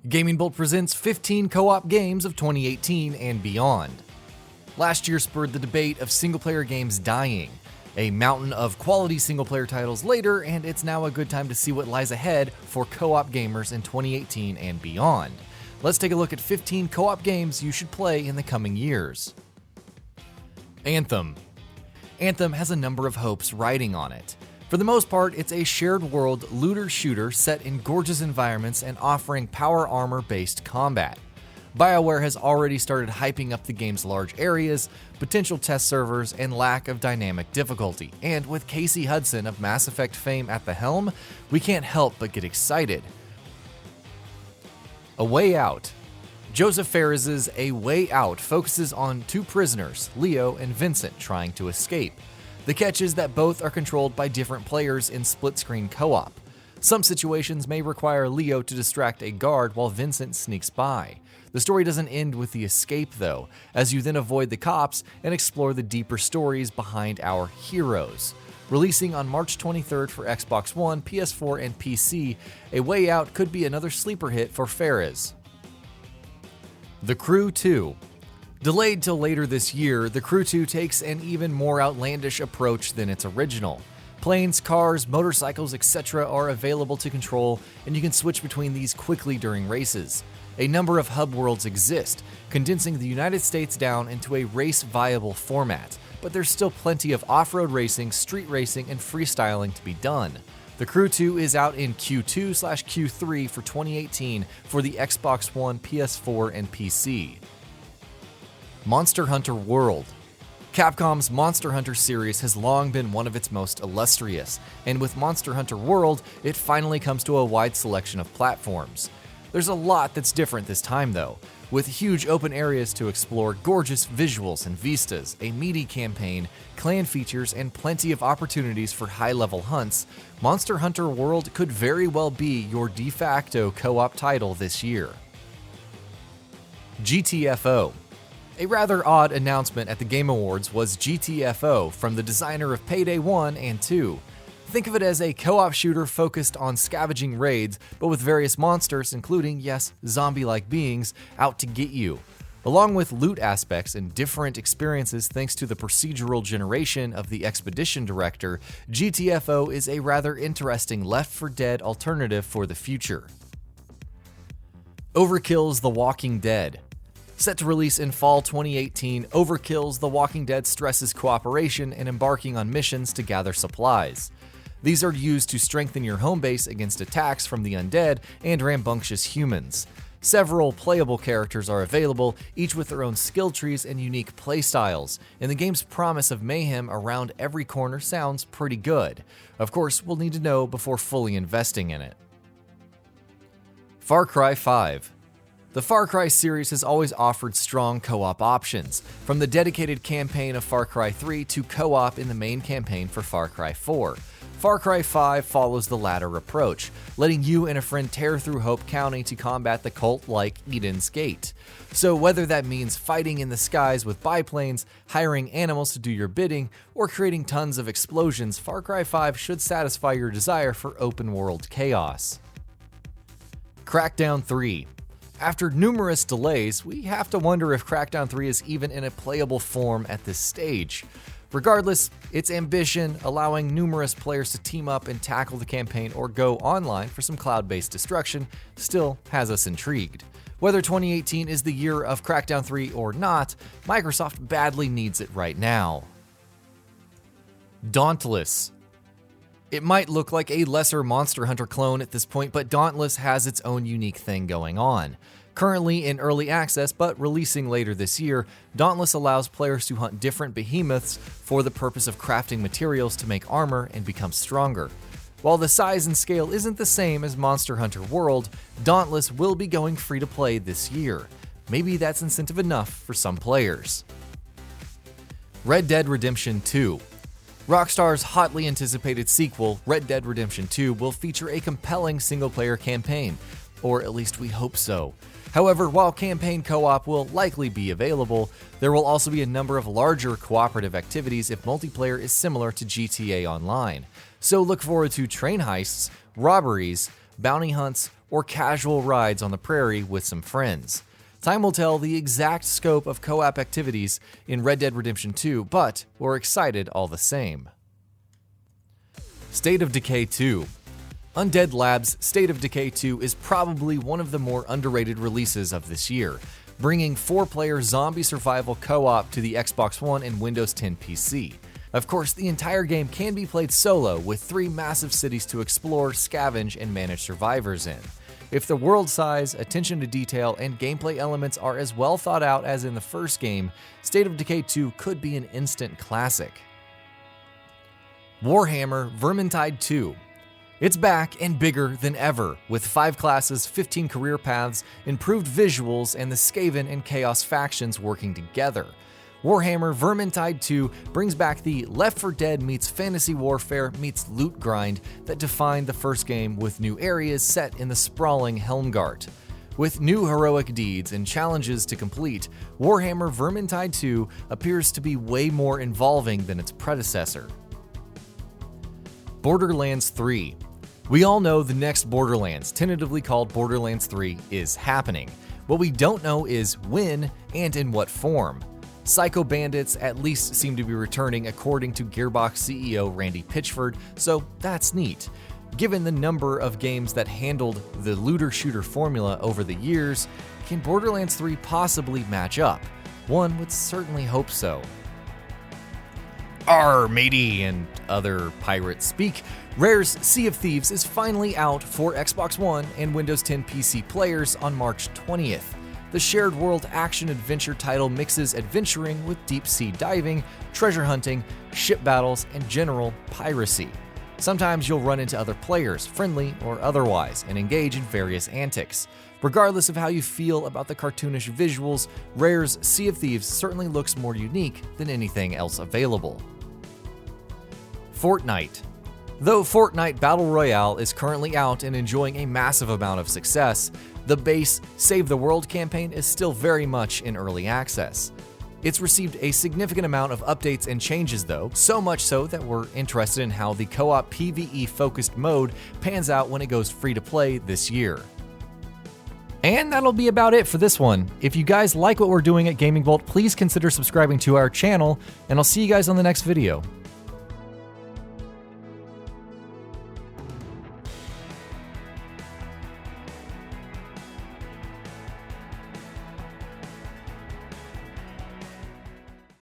GamingBolt presents 15 co-op games of 2018 and beyond. Last year spurred the debate of single-player games dying. A mountain of quality single-player titles later, and it's now a good time to see what lies ahead for co-op gamers in 2018 and beyond. Let's take a look at 15 co-op games you should play in the coming years. Anthem. Anthem has a number of hopes riding on it. For the most part, it's a shared world looter-shooter set in gorgeous environments and offering power armor-based combat. BioWare has already started hyping up the game's large areas, potential test servers, and lack of dynamic difficulty. And with Casey Hudson of Mass Effect fame at the helm, we can't help but get excited. A Way Out. Joseph Fares's A Way Out focuses on two prisoners, Leo and Vincent, trying to escape. The catch is that both are controlled by different players in split-screen co-op. Some situations may require Leo to distract a guard while Vincent sneaks by. The story doesn't end with the escape though, as you then avoid the cops and explore the deeper stories behind our heroes. Releasing on March 23rd for Xbox One, PS4, and PC, A Way Out could be another sleeper hit for Fares. The Crew 2. Delayed till later this year, The Crew 2 takes an even more outlandish approach than its original. Planes, cars, motorcycles, etc. are available to control, and you can switch between these quickly during races. A number of hub worlds exist, condensing the United States down into a race-viable format, but there's still plenty of off-road racing, street racing, and freestyling to be done. The Crew 2 is out in Q2/Q3 for 2018 for the Xbox One, PS4, and PC. Monster Hunter World. Capcom's Monster Hunter series has long been one of its most illustrious, and with Monster Hunter World, it finally comes to a wide selection of platforms. There's a lot that's different this time though, with huge open areas to explore, gorgeous visuals and vistas, a meaty campaign, clan features, and plenty of opportunities for high-level hunts. Monster Hunter World could very well be your de facto co-op title this year. GTFO. A rather odd announcement at the Game Awards was GTFO from the designer of Payday 1 and 2. Think of it as a co-op shooter focused on scavenging raids, but with various monsters, including, yes, zombie-like beings, out to get you. Along with loot aspects and different experiences thanks to the procedural generation of the Expedition Director, GTFO is a rather interesting Left 4 Dead alternative for the future. OVERKILL'S The Walking Dead. Set to release in fall 2018, OVERKILL'S The Walking Dead stresses cooperation and embarking on missions to gather supplies. These are used to strengthen your home base against attacks from the undead and rambunctious humans. Several playable characters are available, each with their own skill trees and unique playstyles, and the game's promise of mayhem around every corner sounds pretty good. Of course, we'll need to know before fully investing in it. Far Cry 5. The Far Cry series has always offered strong co-op options, from the dedicated campaign of Far Cry 3 to co-op in the main campaign for Far Cry 4. Far Cry 5 follows the latter approach, letting you and a friend tear through Hope County to combat the cult-like Eden's Gate. So whether that means fighting in the skies with biplanes, hiring animals to do your bidding, or creating tons of explosions, Far Cry 5 should satisfy your desire for open-world chaos. Crackdown 3. After numerous delays, we have to wonder if Crackdown 3 is even in a playable form at this stage. Regardless, its ambition, allowing numerous players to team up and tackle the campaign or go online for some cloud-based destruction, still has us intrigued. Whether 2018 is the year of Crackdown 3 or not, Microsoft badly needs it right now. Dauntless. It might look like a lesser Monster Hunter clone at this point, but Dauntless has its own unique thing going on. Currently in early access, but releasing later this year, Dauntless allows players to hunt different behemoths for the purpose of crafting materials to make armor and become stronger. While the size and scale isn't the same as Monster Hunter World, Dauntless will be going free to play this year. Maybe that's incentive enough for some players. Red Dead Redemption 2. Rockstar's hotly anticipated sequel, Red Dead Redemption 2, will feature a compelling single-player campaign, or at least we hope so. However, while campaign co-op will likely be available, there will also be a number of larger cooperative activities if multiplayer is similar to GTA Online. So look forward to train heists, robberies, bounty hunts, or casual rides on the prairie with some friends. Time will tell the exact scope of co-op activities in Red Dead Redemption 2, but we're excited all the same. State of Decay 2. Undead Labs' State of Decay 2 is probably one of the more underrated releases of this year, bringing 4-player zombie survival co-op to the Xbox One and Windows 10 PC. Of course, the entire game can be played solo, with 3 massive cities to explore, scavenge, and manage survivors in. If the world size, attention to detail, and gameplay elements are as well thought out as in the first game, State of Decay 2 could be an instant classic. Warhammer Vermintide 2. It's back and bigger than ever, with 5 classes, 15 career paths, improved visuals, and the Skaven and Chaos factions working together. Warhammer Vermintide 2 brings back the Left 4 Dead meets fantasy warfare meets loot grind that defined the first game, with new areas set in the sprawling Helmgart. With new heroic deeds and challenges to complete, Warhammer Vermintide 2 appears to be way more involving than its predecessor. Borderlands 3. We all know the next Borderlands, tentatively called Borderlands 3, is happening. What we don't know is when and in what form. Psycho Bandits at least seem to be returning, according to Gearbox CEO Randy Pitchford, so that's neat. Given the number of games that handled the looter-shooter formula over the years, can Borderlands 3 possibly match up? One would certainly hope so. Arr, matey, and other pirate speak. Rare's Sea of Thieves is finally out for Xbox One and Windows 10 PC players on March 20th. The shared world action-adventure title mixes adventuring with deep-sea diving, treasure hunting, ship battles, and general piracy. Sometimes you'll run into other players, friendly or otherwise, and engage in various antics. Regardless of how you feel about the cartoonish visuals, Rare's Sea of Thieves certainly looks more unique than anything else available. Fortnite. Though Fortnite Battle Royale is currently out and enjoying a massive amount of success, the base Save the World campaign is still very much in early access. It's received a significant amount of updates and changes though, so much so that we're interested in how the co-op PvE-focused mode pans out when it goes free to play this year. And that'll be about it for this one. If you guys like what we're doing at GamingBolt, please consider subscribing to our channel, and I'll see you guys on the next video.